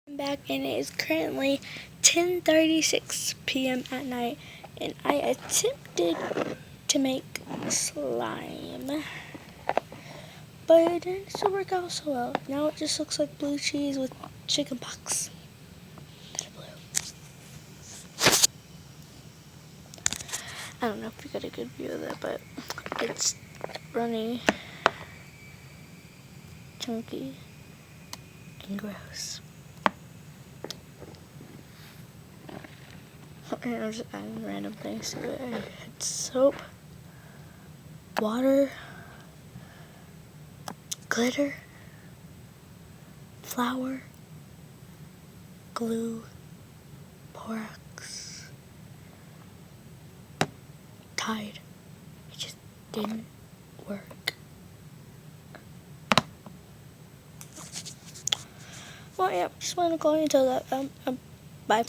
I'm back and it is currently 10:36 p.m. at night, and I attempted to make slime, but it didn't work out so well. Now it just looks like blue cheese with chicken pox. I don't know if we got a good view of that, but it's runny, chunky, and gross. And I'm just adding random things to it. I had soap, water, glitter, flour, glue, borax, Tide. It just didn't work. Well, yeah, just want to go into that. Bye.